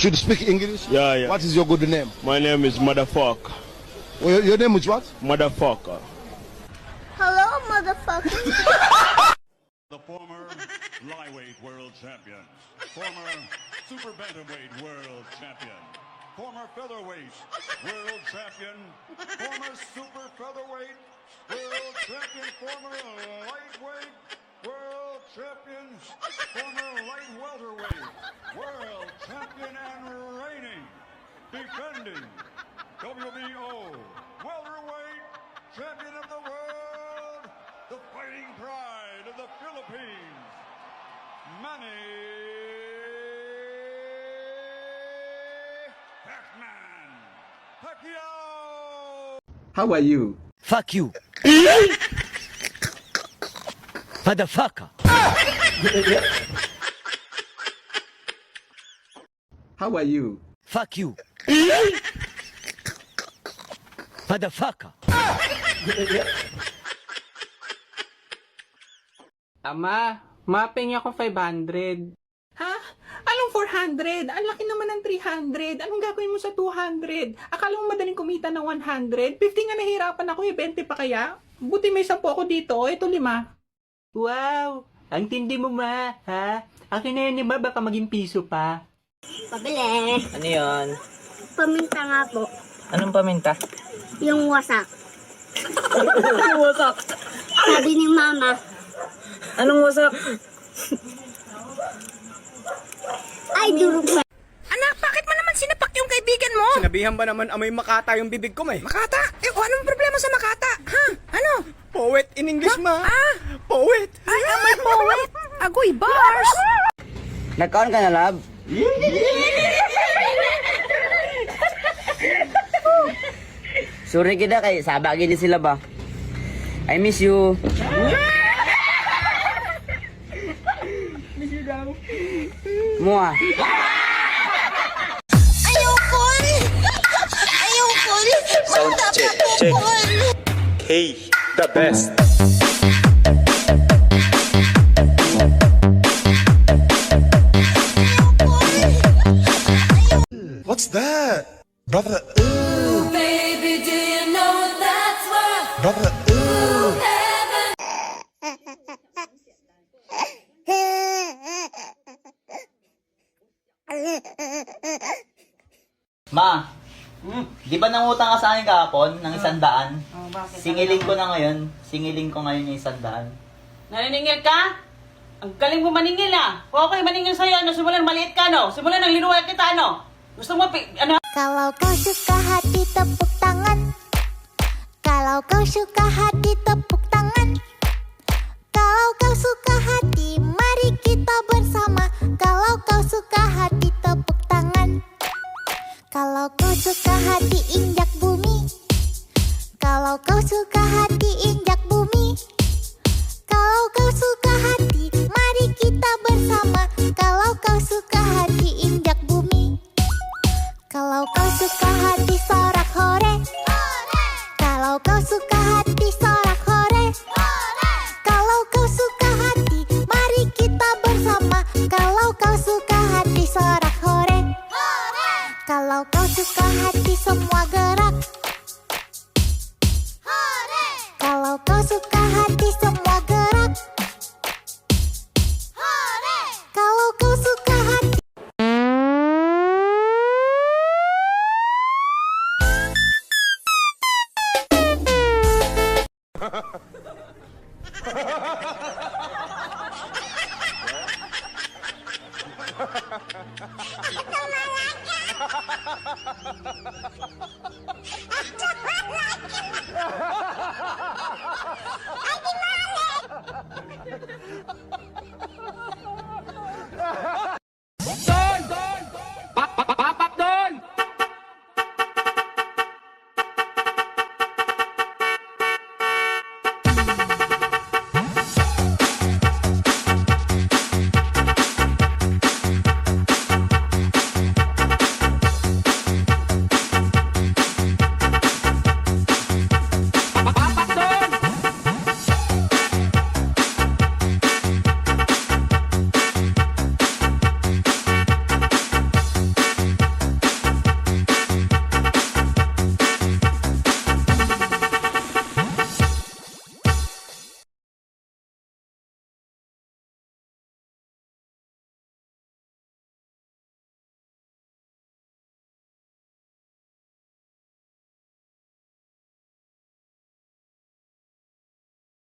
Should speak English? Yeah, yeah. What is your good name? My name is Motherfucker. Your name is what? Motherfucker. Hello, motherfucker. The former flyweight world champion, former super bantamweight world champion, former featherweight world champion, former super featherweight world champion, former lightweight world champion, former light welterweight world champion and reigning, defending WBO welterweight champion of the world, the fighting pride of the Philippines, Manny Pacman Pacquiao! How are you? Fuck you. Motherfucker. How are you? Fuck you. Motherfucker. Ama, mapping ako 500. Ha? Anong 400? Ang laki naman ng 300. Anong gagawin mo sa 200? Akala mo madaling kumita ng 100? 50 nga nahihirapan ako, 20 pa kaya? Buti may 10 ako dito, ito 5. Wow! Ang tindi mo, ma, ha? Akin na yun, baka maging piso pa. Pabili. Ano yun? Paminta nga po. Anong paminta? Yung wasak. Wasak. Sabi ni mama. Anong wasak? Ay, durog ba? Anak, bakit mo naman sinapak yung kaibigan mo? Sinabihan ba naman amoy makata yung bibig ko, may? Makata? Anong problema sa makata? Ha? Ano? Poet in English, ma. Poet. Ay, amoy poet. Agoy bars. Nag-on ka na, love? Sorry kita kay sabagi din sila ba? I miss you. Miss you daw. Mua. Ayoko! Ayoko! Sound check, check. K, the best. What's that? Brother, Baby, do you know that's what brother, Ma, di ba nangutang ka sa akin kahapon ng 100? Singilin ko na ngayon. Singilin ko ngayon yung 100. Naniningil ka? Ang galing mo maningil ah. Okay, maningil sa'yo. Ano, simulan maliit ka, no? Simulan ng linuwal kita, no? Gusto mo, ano? Kalau kau suka hati tepuk tangan. Kalau kau suka hati tepuk tangan. Kalau kau suka hati, mari kita bersama. Kalau kau suka hati tepuk tangan. Kalau kau suka hati injak bumi. Kalau kau suka hati injak bumi. Kalau kau suka hati, mari kita bersama. Kalau kau suka hati injak bumi. Kalau kau suka hati sorak hore. Kalau kau suka hati sorak hore. Kalau kau suka hati, mari kita bersama. Kalau kau suka hati sorak hore. Kalau kau suka hati semua gerak. Kalau kau suka hati semua gerak. Kalau kau suka hati.